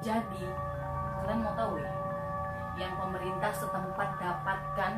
Jadi, kalian mau tahu ya, yang pemerintah setempat dapatkan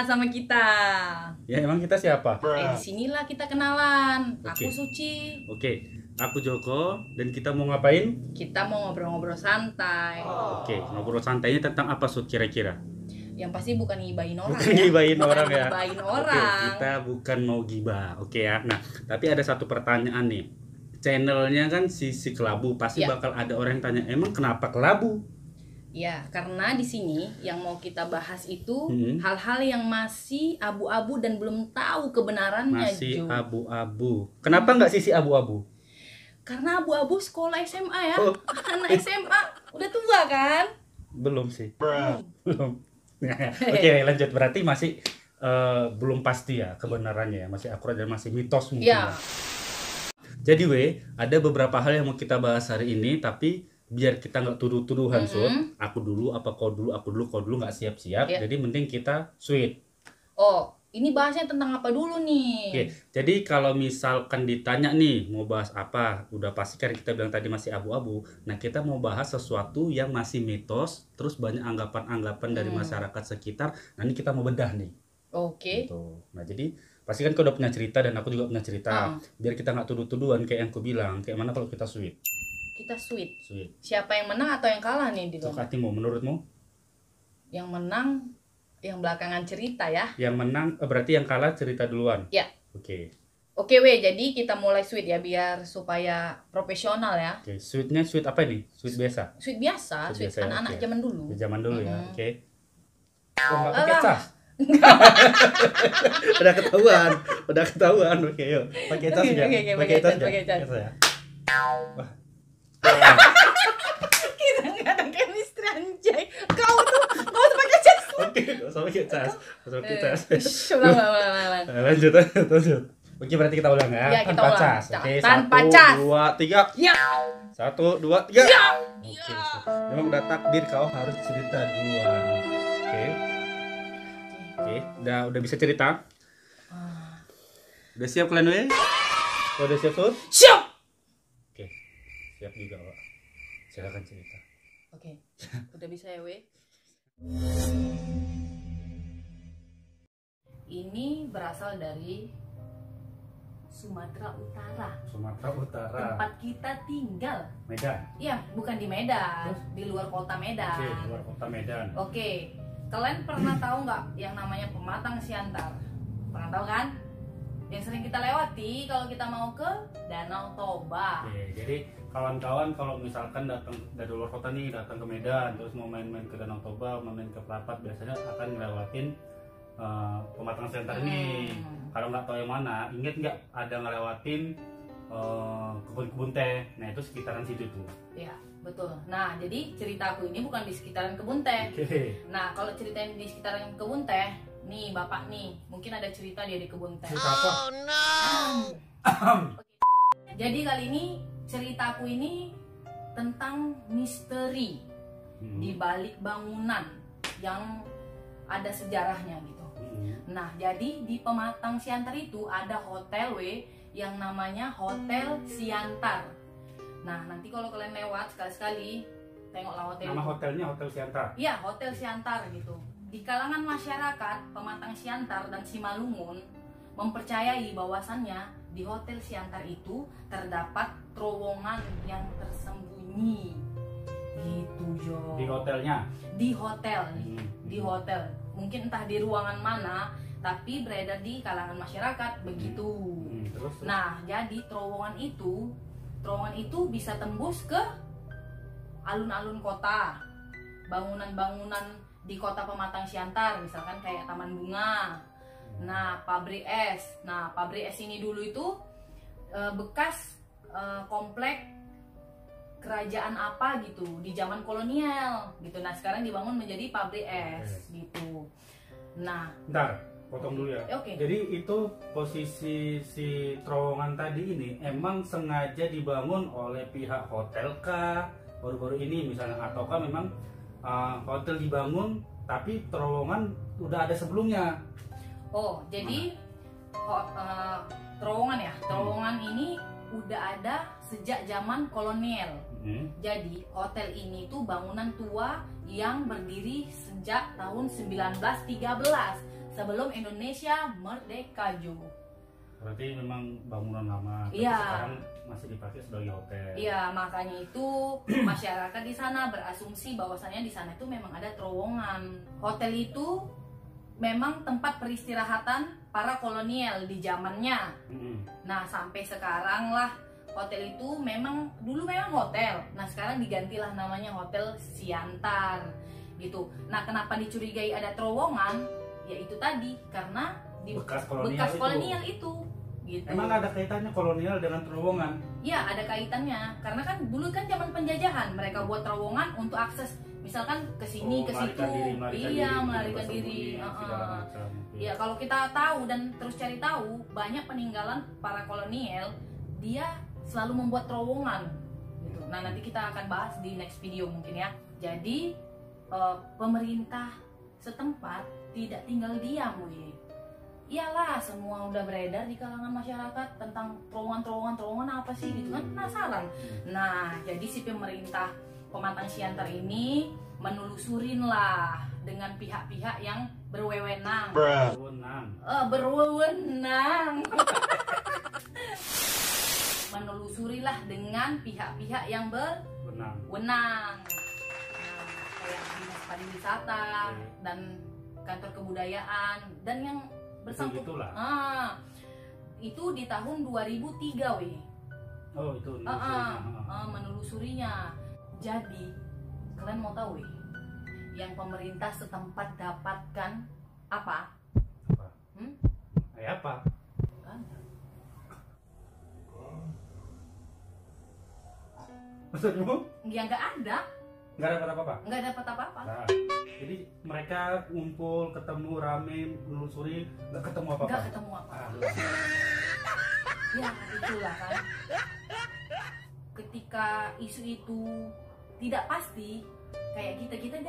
sama kita. Ya emang kita siapa? Disinilah kita kenalan. Oke. Aku Suci. Oke, aku Joko dan kita mau ngapain? Kita mau ngobrol-ngobrol santai. Oke, ngobrol santainya tentang apa Sud kira-kira? Yang pasti bukan ngibahin orang. Bukan ya. ngibahin Bukan orang ya. ngibahin Oke, orang. kita bukan mau gibah. Oke ya. Nah, tapi ada satu pertanyaan nih. Channelnya kan Sisi Kelabu, pasti Ya. bakal ada orang yang tanya, emang kenapa kelabu? Ya, karena di sini yang mau kita bahas itu Hmm. hal-hal yang masih abu-abu dan belum tahu kebenarannya, Masih Jo. abu-abu. Kenapa nggak Sisi abu-abu? Karena abu-abu sekolah SMA ya. Oh. Anak SMA udah tua kan? Belum sih. Belum. Oke, lanjut. Berarti masih belum pasti ya kebenarannya ya, masih akurat dan masih mitos mungkin. Ya. Ya. Jadi ada beberapa hal yang mau kita bahas hari ini, tapi biar kita nggak tuduh-tuduhan, Sud. Aku dulu, apa kau dulu, aku dulu, kau dulu, nggak siap-siap. Ya. Jadi mending kita sweet. Oh, ini bahasnya tentang apa dulu nih? Oke, jadi kalau misalkan ditanya nih mau bahas apa, udah pasti kan kita bilang tadi masih abu-abu. Nah, kita mau bahas sesuatu yang masih mitos, terus banyak anggapan-anggapan dari masyarakat sekitar. Nah, ini kita mau bedah nih. Oke. Gitu. Nah, jadi pasti kan kau udah punya cerita dan aku juga punya cerita. Biar kita nggak tuduh-tuduhan kayak yang aku bilang. Kayak mana kalau kita sweet? Kita sweet. Sweet. Siapa yang menang atau yang kalah nih di Untuk dalam? hatimu, menurutmu? Yang menang yang belakangan cerita ya. Yang menang berarti yang kalah cerita duluan. Ya. Oke. Oke weh, jadi kita mulai sweet ya biar supaya profesional ya. Oke, sweetnya sweet apa nih? Sweet biasa. Sweet biasa, Sweet sweet biasa ya, anak-anak oke. zaman dulu. Di zaman dulu ya, oke. Oh, nggak pakai Alah. cas. Udah ketahuan. Oke, yuk. Pakai cas Oke, nggak? oke, pakai Pakai cas, cas nggak? pakai cas. Cas ya. Wah. Kita nggak ada chemistry anjay. Kau tuh pakai jas. Oke, nggak usah pakai cas. Nggak usah pakai cas. Ulang. Lanjut. Oke, berarti kita ulang ya. Ya, kita Tanpa ulang. cas. Oke, Tanpa 1, cas. 2, 3. Ya. 1, 2, 3. Ya. Oke, memang udah takdir kau harus cerita duluan. Oke, udah bisa cerita? Udah siap kalian weh? Udah siap Sud? Siap. Oke, siap juga Pak. Silakan cerita. Oke. Udah bisa ya weh? Ini berasal dari Sumatera Utara. Sumatera Utara. Tempat kita tinggal. Medan. Iya, bukan di Medan, Terus? di luar kota Medan. Oke, luar kota Medan. Oke, kalian pernah tahu nggak yang namanya Pematang Siantar? Pernah tahu kan? Yang sering kita lewati kalau kita mau ke Danau Toba. Oke, jadi kawan-kawan kalau misalkan datang dari luar kota nih, datang ke Medan, terus mau main-main ke Danau Toba, mau main ke Pelapat, biasanya akan ngelewatin Pematang Siantar ini. Kalau nggak tahu yang mana, inget nggak ada ngelewatin kebun-kebun teh? Nah itu sekitaran situ tuh. Ya, betul. Nah, jadi ceritaku ini bukan di sekitaran kebun teh. Oke. Nah, kalau ceritanya di sekitaran kebun teh, nih bapak nih, mungkin ada cerita dia di kebun teh. Cerita apa? Jadi kali ini ceritaku ini tentang misteri di balik bangunan yang ada sejarahnya gitu. Nah, jadi di Pematang Siantar itu ada hotel yang namanya Hotel Siantar. Nah, nanti kalau kalian lewat sekali-sekali tengoklah hotel. Nama itu. hotelnya Hotel Siantar. Iya, Hotel Siantar gitu. Di kalangan masyarakat Pematang Siantar dan Simalungun mempercayai bahwasannya di Hotel Siantar itu terdapat terowongan yang tersembunyi. Gitu, Jo. Di hotelnya. Di hotel nih. Di hotel. Mungkin entah di ruangan mana, tapi beredar di kalangan masyarakat begitu. Terus? Nah, jadi terowongan itu bisa tembus ke alun-alun kota, bangunan-bangunan di kota Pematang Siantar, misalkan kayak Taman Bunga. Nah, pabrik es. Nah, pabrik es ini dulu itu bekas komplek kerajaan apa gitu di zaman kolonial gitu. Nah sekarang dibangun menjadi pabrik es gitu. Nah, bentar, potong dulu ya. Oke. Jadi itu posisi si terowongan tadi ini emang sengaja dibangun oleh pihak hotel kah baru-baru ini misalnya, ataukah memang hotel dibangun tapi terowongan udah ada sebelumnya? Oh, jadi terowongan ya. Terowongan ini udah ada sejak zaman kolonial. Jadi hotel ini tuh bangunan tua yang berdiri sejak tahun 1913 sebelum Indonesia merdeka juga. Berarti memang bangunan lama, tapi Iya. sekarang masih dipakai sebagai hotel. Iya, makanya itu masyarakat di sana berasumsi bahwasannya di sana itu memang ada terowongan. Hotel itu memang tempat peristirahatan para kolonial di zamannya. Nah, sampai sekarang lah hotel itu dulu memang hotel. Nah, sekarang digantilah namanya Hotel Siantar gitu. Nah, kenapa dicurigai ada terowongan? Ya itu tadi karena di bekas kolonial itu gitu. Emang ada kaitannya kolonial dengan terowongan? Ya, ada kaitannya. Karena kan dulu kan zaman penjajahan, mereka buat terowongan untuk akses misalkan ke sini, ke situ. Melarikan diri. Ya, kalau kita tahu dan terus cari tahu, banyak peninggalan para kolonial, dia selalu membuat terowongan gitu. Nah, nanti kita akan bahas di next video mungkin ya. Jadi pemerintah setempat tidak tinggal diam, iyalah semua udah beredar di kalangan masyarakat tentang terowongan apa sih gitu kan, penasaran. Nah, jadi si pemerintah Pematang Siantar ini menelusurin lah dengan pihak-pihak yang berwenang. Berwenang. Menelusurilah dengan pihak-pihak yang berwenang. Nah, kayak dinas pariwisata dan kantor kebudayaan dan yang bersangkutan. Itu di tahun 2003, Oh, itu menelusurinya. Jadi kalian mau tahu yang pemerintah setempat dapatkan apa? Apa? Maksudmu? Ya nggak ada. Nggak dapat apa-apa? Nggak dapat apa-apa. Nah, jadi mereka ngumpul, ketemu, rame, menelusuri, nggak ketemu apa-apa? Nggak ketemu apa-apa. Ya, itulah kan. Ketika isu itu tidak pasti, kayak kita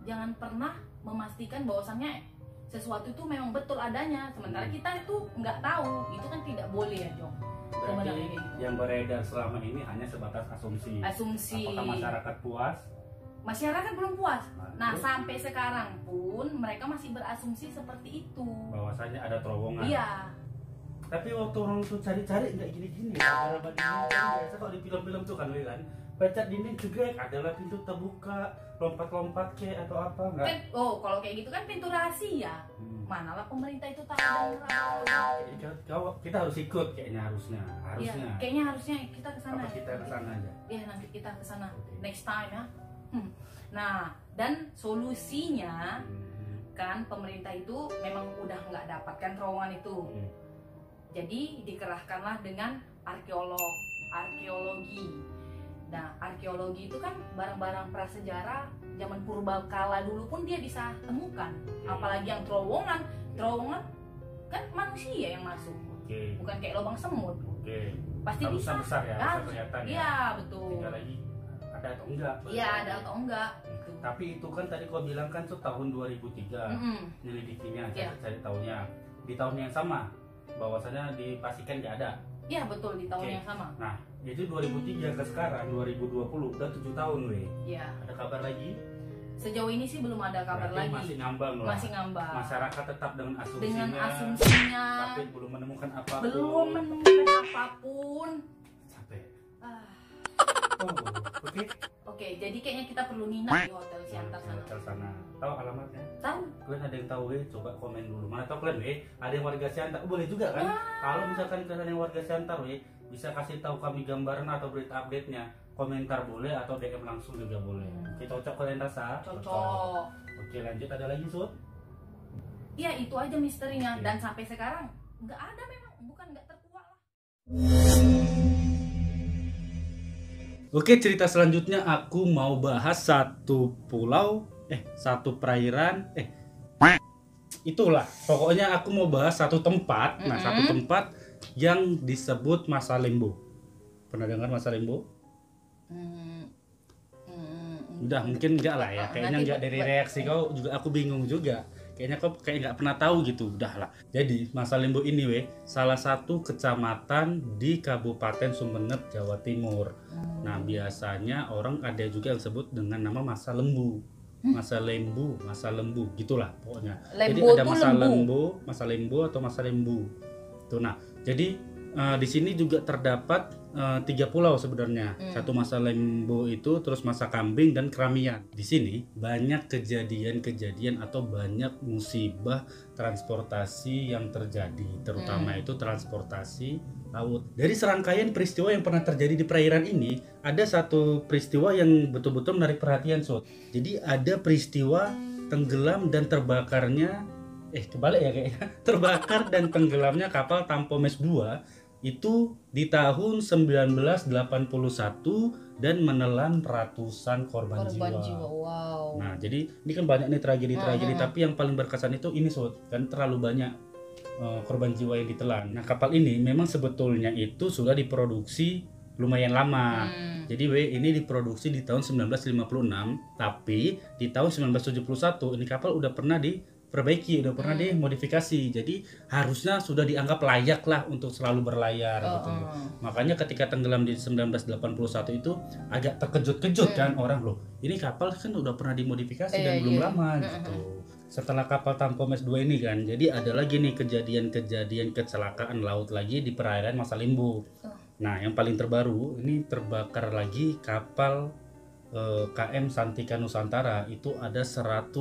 jangan pernah memastikan bahwasannya sesuatu itu memang betul adanya. Sementara kita itu nggak tahu, itu kan tidak boleh ya, Jong. Berarti yang beredar selama ini hanya sebatas asumsi. Apakah masyarakat puas? Masyarakat belum puas. Nah, sampai sekarang pun mereka masih berasumsi seperti itu. Bahwasanya ada terowongan. Iya. Tapi waktu orang tuh cari-cari nggak gini-gini. Biasa kalau di film-film tuh kan, pencet dinding jegrek, adalah pintu terbuka, lompat-lompat kayak atau apa enggak? Kalau kayak gitu kan pintu rahasia. Manalah pemerintah itu tahu. Kita harus ikut harusnya. Ya, kayaknya harusnya kita ke sana. Kita ke sana aja. Iya, nanti kita ke sana next time ya. Nah, dan solusinya kan pemerintah itu memang udah nggak dapatkan terowongan itu. Jadi dikerahkanlah dengan arkeologi. Nah, arkeologi itu kan barang-barang prasejarah zaman purbakala dulu pun dia bisa temukan. Apalagi yang terowongan kan manusia yang masuk. Bukan kayak lubang semut. Pasti bisa. Besar ya, bisa kelihatan ya. Iya, betul. Tinggal lagi ada atau enggak. Iya, ada atau enggak. Gitu. Tapi itu kan tadi kau bilang kan tuh tahun 2003 nyelidikinya, cari tahunya. Di tahun yang sama bahwasanya dipastikan nggak ada. Iya, betul, di tahun yang sama. Nah, itu 2003 ke sekarang 2020 udah 7 tahun, Iya. Ada kabar lagi? Sejauh ini sih belum ada kabar lagi. Masih ngambang lah. Masih ngambang. Masyarakat tetap dengan asumsinya. Tapi belum menemukan apapun. Capek. Oke, jadi kayaknya kita perlu nginap di Hotel Siantar sana. Tahu alamatnya? Tahu. Kalian ada yang tahu, coba komen dulu. Mana tahu kalian, ada yang warga Siantar. Boleh juga kan? Kalau misalkan kalian yang warga Siantar, bisa kasih tahu kami gambaran atau berita update-nya. Komentar boleh atau DM langsung juga boleh. Oke, cocok kalian rasa? Cocok. Oke, lanjut, ada lagi, Sud? Iya, itu aja misterinya. Dan sampai sekarang nggak ada, memang bukan nggak terkuak lah. Oke, cerita selanjutnya aku mau bahas satu perairan, itulah. Pokoknya aku mau bahas satu tempat. Nah, satu tempat yang disebut Masa Lembo. Pernah dengar Masa Lembo? Udah, mungkin enggak lah ya. Kayaknya enggak, dari reaksi kau juga aku bingung juga. Kayaknya kau kayak nggak pernah tahu gitu. Udah lah. Jadi Masa Lembo ini salah satu kecamatan di Kabupaten Sumeneb, Jawa Timur. Nah, biasanya orang ada juga yang sebut dengan nama Masa Lembu. Masa Lembu, Masa Lembu, gitulah pokoknya. Jadi ada Masa Lembo atau Masa Lembu. Tuh, nah, jadi di sini juga terdapat 3 pulau sebenarnya. Satu Masa Lembo itu, terus Masa Kambing dan Kramian. Di sini banyak kejadian-kejadian atau banyak musibah transportasi yang terjadi, terutama itu transportasi laut. Dari serangkaian peristiwa yang pernah terjadi di perairan ini, ada satu peristiwa yang betul-betul menarik perhatian, Sot. Jadi ada peristiwa tenggelam dan terbakarnya kebalik ya kayaknya. Terbakar dan tenggelamnya kapal Tampomes 2 itu di tahun 1981 dan menelan ratusan korban jiwa. Wow. Nah, jadi ini kan banyak nih tragedi-tragedi, tapi yang paling berkesan itu ini, Sot, kan terlalu banyak korban jiwa yang ditelan. Nah, kapal ini memang sebetulnya itu sudah diproduksi lumayan lama. Jadi ini diproduksi di tahun 1956, tapi di tahun 1971 ini kapal udah pernah diperbaiki, udah pernah dimodifikasi. Jadi harusnya sudah dianggap layak lah untuk selalu berlayar gitu. Makanya ketika tenggelam di 1981 itu agak terkejut-kejut kan orang, loh, ini kapal kan udah pernah dimodifikasi dan belum lama gitu. Setelah kapal Tampomes 2 ini kan, jadi ada lagi nih kejadian-kejadian kecelakaan laut lagi di perairan Masa Lembo. Nah, yang paling terbaru ini terbakar lagi kapal KM Santika Nusantara. Itu ada 111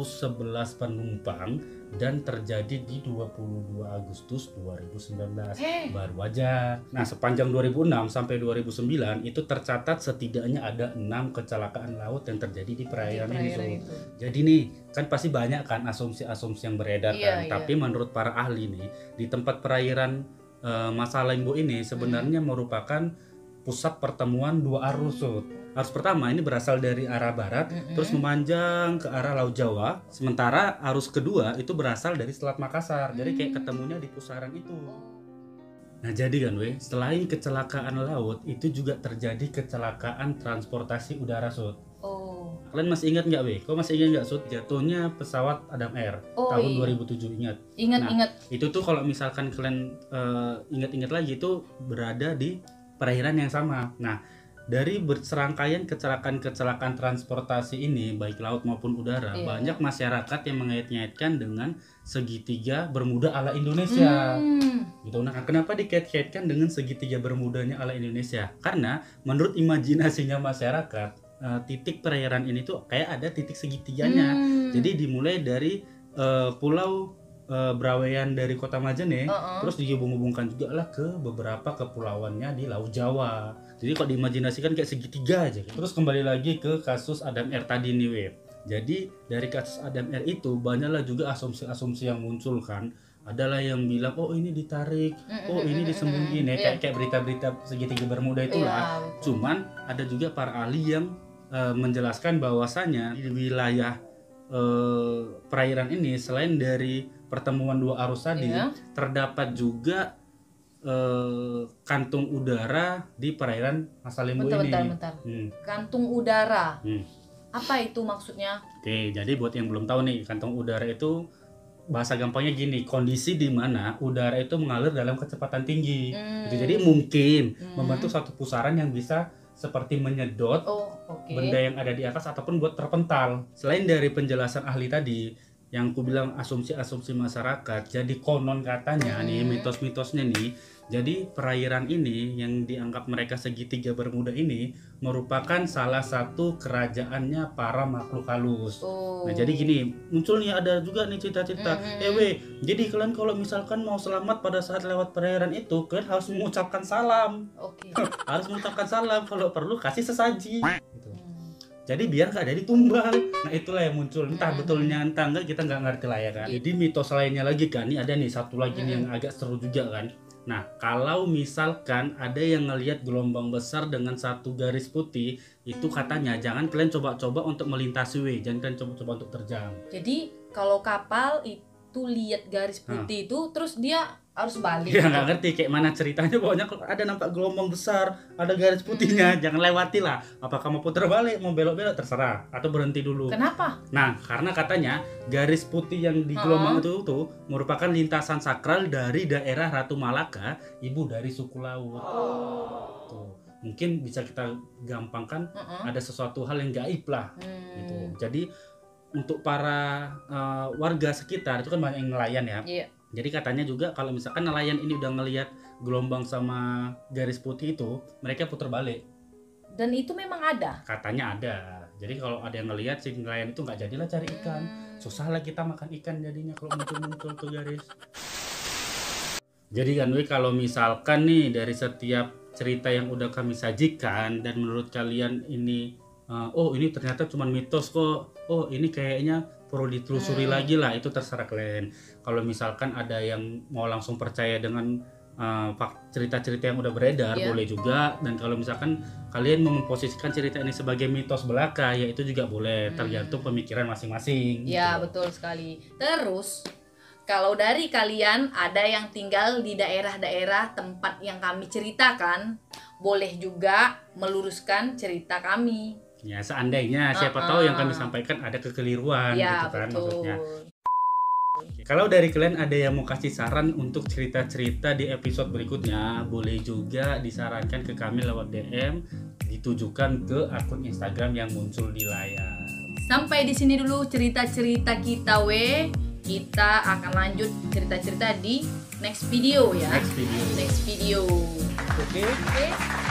penumpang dan terjadi di 22 Agustus 2019. Baru aja. Nah, sepanjang 2006 sampai 2009 itu tercatat setidaknya ada 6 kecelakaan laut yang terjadi di perairan ini. Jadi nih, kan pasti banyak kan asumsi-asumsi yang beredar kan. Tapi menurut para ahli nih, di tempat perairan Masa Lembo ini sebenarnya merupakan pusat pertemuan 2 arus. Arus pertama ini berasal dari arah barat, terus memanjang ke arah Laut Jawa. Sementara arus kedua itu berasal dari Selat Makassar. Jadi kayak ketemunya di pusaran itu. Nah, jadi kan selain kecelakaan laut, itu juga terjadi kecelakaan transportasi udara, Sud. Kalian masih ingat nggak, Kau masih ingat nggak, Sud, jatuhnya pesawat Adam Air tahun 2007? Ingat. Itu tuh kalau misalkan kalian ingat-ingat lagi, itu berada di perairan yang sama. Nah, dari serangkaian kecelakaan transportasi ini, baik laut maupun udara, banyak masyarakat yang mengait-ngaitkan dengan segitiga Bermuda ala Indonesia. Gitu. Nah, kenapa dikait-kaitkan dengan segitiga Bermudanya ala Indonesia? Karena menurut imajinasinya masyarakat, titik perairan ini tuh kayak ada titik segitiganya. Jadi dimulai dari pulau Braweyan dari Kota Majene, terus dihubung-hubungkan juga lah ke beberapa kepulauannya di Laut Jawa. Jadi kalau diimajinasikan kayak segitiga aja. Terus kembali lagi ke kasus Adam Air tadi nih, Jadi dari kasus Adam Air itu banyaklah juga asumsi-asumsi yang muncul kan. Adalah yang bilang, oh ini ditarik, oh ini disembunyiin ya, kayak berita-berita segitiga Bermuda itulah. Cuman ada juga para ahli yang menjelaskan bahwasanya di wilayah perairan ini selain dari pertemuan 2 arus tadi, terdapat juga kantung udara di perairan Masa Lembo ini. Bentar. Kantung udara. Apa itu maksudnya? Oke, jadi buat yang belum tahu nih, kantung udara itu bahasa gampangnya gini, kondisi di mana udara itu mengalir dalam kecepatan tinggi. Gitu. Jadi mungkin membentuk satu pusaran yang bisa seperti menyedot benda yang ada di atas ataupun buat terpental. Selain dari penjelasan ahli tadi yang aku bilang asumsi-asumsi masyarakat, jadi konon katanya nih, mitos-mitosnya nih, jadi perairan ini yang dianggap mereka segitiga Bermuda ini merupakan salah satu kerajaannya para makhluk halus. Nah, jadi gini, muncul nih ada juga nih cerita-cerita, jadi kalian kalau misalkan mau selamat pada saat lewat perairan itu, kalian harus mengucapkan salam. Harus mengucapkan salam, kalau perlu kasih sesaji. Gitu. Jadi biar gak ada ditumbal. Nah, itulah yang muncul. Entah betulnya entah enggak, kita nggak ngerti lah ya kan. Jadi mitos lainnya lagi kan, ini ada nih satu lagi nih yang agak seru juga kan. Nah, kalau misalkan ada yang ngelihat gelombang besar dengan satu garis putih, itu katanya jangan kalian coba-coba untuk melintasi W, jangan kalian coba-coba untuk terjang. Jadi kalau kapal itu lihat garis putih itu terus dia harus balik. Ya nggak ngerti kayak mana ceritanya, pokoknya kalau ada nampak gelombang besar, ada garis putihnya, jangan lewati lah. Apakah mau putar balik, mau belok-belok terserah, atau berhenti dulu. Kenapa? Nah, karena katanya garis putih yang di gelombang itu tuh merupakan lintasan sakral dari daerah Ratu Malaka, ibu dari suku laut. Tuh, mungkin bisa kita gampangkan ada sesuatu hal yang gaib lah, gitu. Jadi untuk para warga sekitar itu kan banyak yang nelayan ya. Iya. Jadi katanya juga kalau misalkan nelayan ini udah ngelihat gelombang sama garis putih itu, mereka putar balik. Dan itu memang ada. Katanya ada. Jadi kalau ada yang ngelihat si nelayan itu nggak jadilah cari ikan. Susah lah kita makan ikan jadinya kalau muncul-muncul tuh garis. Jadi kan kalau misalkan nih dari setiap cerita yang udah kami sajikan dan menurut kalian ini oh ini ternyata cuma mitos kok, oh ini kayaknya perlu ditelusuri lagi lah, itu terserah kalian. Kalau misalkan ada yang mau langsung percaya dengan cerita-cerita yang udah beredar, boleh juga. Dan kalau misalkan kalian mau memposisikan cerita ini sebagai mitos belaka, ya itu juga boleh, tergantung pemikiran masing-masing. Ya gitu. betul sekali. Terus kalau dari kalian ada yang tinggal di daerah-daerah tempat yang kami ceritakan, boleh juga meluruskan cerita kami. Ya seandainya siapa tahu yang kami sampaikan ada kekeliruan, Ya gitu kan betul. maksudnya. Kalau dari kalian ada yang mau kasih saran untuk cerita-cerita di episode berikutnya, boleh juga disarankan ke kami lewat DM, ditujukan ke akun Instagram yang muncul di layar. Sampai di sini dulu cerita-cerita kita Kita akan lanjut cerita-cerita di next video ya. Next video. Next video. Oke. Oke.